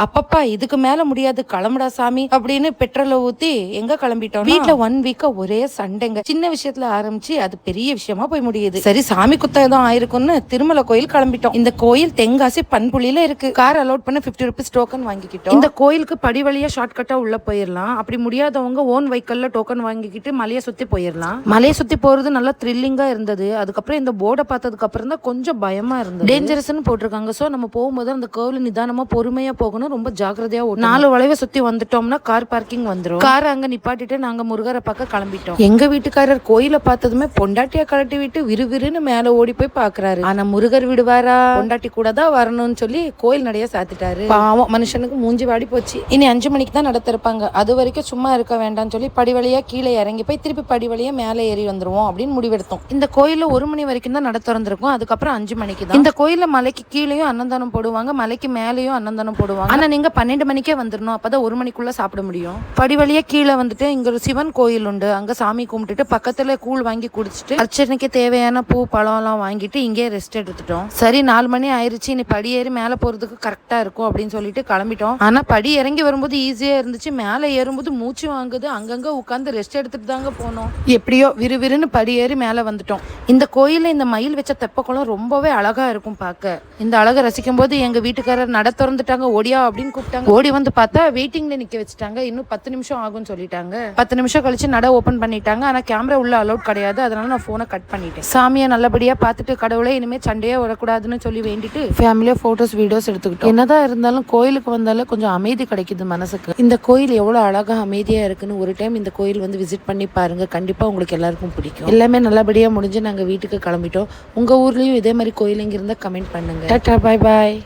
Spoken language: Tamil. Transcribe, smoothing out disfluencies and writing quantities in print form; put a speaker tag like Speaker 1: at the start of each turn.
Speaker 1: அப்பப்பா இதுக்கு மேல முடியாது, கிளம்புடா சாமி அப்படின்னு பெட்ரோலை ஊத்தி எங்க கிளம்பிட்டோம். வீட்டுல 1 வீக்கா ஒரே சண்டைங்க. சின்ன விஷயத்துல ஆரம்பிச்சு அது பெரிய விஷயமா போய் முடியுது. சரி சாமி குத்தம் ஏதோ ஆயிருக்கும்னு திருமலை கோயில் கிளம்பிட்டோம். இந்த கோயில் தென்காசி பண்புலியில இருக்கு. கார் அலோட் பண்ண 50 ருபீஸ் டோக்கன் வாங்கிக்கிட்டோம். இந்த கோயிலுக்கு படி வழியா ஷார்ட்கட்டா உள்ள போயிடலாம். அப்படி முடியாதவங்க ஓன் வெஹிக்கல்ல டோக்கன் வாங்கிக்கிட்டு மலையை சுத்தி போயிடலாம். மலையை சுத்தி போறது நல்லா த்ரில்லிங்கா இருந்தது. அதுக்கப்புறம் இந்த போர்டை பார்த்ததுக்கு அப்புறம் தான் கொஞ்சம் பயமா இருந்தது. டேஞ்சரஸ்னு போட்டிருக்காங்க. சோ நம்ம போகும்போது அந்த கோவில் நிதானமா பொறுமையா போகணும், ரொம்ப ஜாக்கிரதையா ஓட்டணும். 4 வளைவை சுத்தி வந்துட்டோம்னா கார் பார்க்கிங் வந்துரும். கார் அங்க நிப்பாட்டிட்டு நாங்க முருகரை பார்க்க கிளம்பிட்டோம். எங்க வீட்டுக்காரர் கோயிலை பார்த்ததுமே பொண்டாட்டியா கழட்டி விட்டு விறுவிறுன்னு மேல ஓடி போய் பாக்குறாரு. ஆனா முருகர் விடுவாரா? பொண்டாட்டி கூட தான் வரணும்னு சொல்லி கோயில் நடைய சாத்திட்டாரு. பாவம் மனுஷனுக்கு மூஞ்சி வாடி போச்சு. இனி 5 மணிக்கு தான் நடத்திருப்பாங்க. அது வரைக்கும் சும்மா இருக்க வேண்டாம்னு சொல்லி படி வழியா கீழே இறங்கி போய் திருப்பி படி வழியா மேலே ஏறி வந்துருவோம் அப்படின்னு முடிவெடுத்தோம். இந்த கோயில்ல 1 மணி வரைக்கும் தான் நட திறந்திருக்கும். அதுக்கப்புறம் 5 மணிக்கு தான். இந்த கோயில்ல மலைக்கு கீழேயும் அன்னதானம் போடுவாங்க, மலைக்கு மேலேயும் அன்னதானம் போடுவாங்க. ஆனா நீங்க 12 மணிக்கே வந்துடணும், அப்பதான் 1 மணிக்குள்ள சாப்பிட முடியும். படி வழியா கீழே வந்துட்டு இங்க ஒரு சிவன் கோயில் உண்டு. அங்க சாமி கும்பிட்டுட்டு பக்கத்துல கூழ் வாங்கி குடிச்சிட்டு அர்ச்சனைக்கு தேவையான பூ பழம் எல்லாம் வாங்கிட்டு இங்கே ரெஸ்ட் எடுத்துட்டோம். சரி 4 மணி ஆயிருச்சு, இனி படி ஏறி மேல போறதுக்கு கரெக்டா இருக்கும் அப்படின்னு சொல்லிட்டு கிளம்பிட்டோம். ஆனா படி இறங்கி வரும்போது ஈஸியா இருந்துச்சு, மேல ஏறும்போது மூச்சு வாங்குது. அங்கங்க உட்காந்து ரெஸ்ட் எடுத்துட்டு தாங்க போனோம். எப்படியோ விறுவிறுன்னு படி ஏறி மேல வந்துட்டோம். இந்த கோயில்ல இந்த மயில் வச்ச தெப்பக்குளம் ரொம்பவே அழகா இருக்கும் பார்க்க. இந்த அழகை ரசிக்கும் போது எங்க வீட்டுக்காரர் நட திறந்துட்டாங்க, ஓடியா அப்படின்னு கூப்பிட்டாங்க. ஓடி வந்து பார்த்தா வெயிட்டிங்ல நிக்க வச்சுட்டாங்க. இன்னும் 10 நிமிஷம் ஆகும்னு சொல்லிட்டாங்க. 10 நிமிஷம் கழிச்சு நட ஓபன் பண்ணிட்டாங்க. ஆனா கேமரா உள்ள அலோட் கிடையாது. அதனால நான் போனை கட் பண்ணிட்டேன். சாமியை நல்லபடியா பார்த்துட்டு கடவுளே இனிமே சண்டையே வரக்கூடாதுன்னு சொல்லி வேண்டிட்டு ஃபேமிலியா போட்டோஸ் வீடியோஸ் எடுத்துக்கிட்டோம். என்னதான் இருந்தாலும் கோயிலுக்கு வந்தாலும் கொஞ்சம் அமைதி கிடைக்குது மனசுக்கு. இந்த கோயில் எவ்வளவு அழகா அமைதியா இருக்குன்னு ஒரு டைம் இந்த கோயில் வந்து விசிட் பண்ணி பாருங்க. கண்டிப்பா உங்களுக்கு எல்லாருக்கும் பிடிக்கும். எல்லாமே நல்லபடியா முடிஞ்சு நாங்க வீட்டுக்கு கிளம்பிட்டோம். உங்க ஊர்லயும் இதே மாதிரி கோயில் இங்க இருந்தா கமெண்ட் பண்ணுங்க. Tata, bye bye.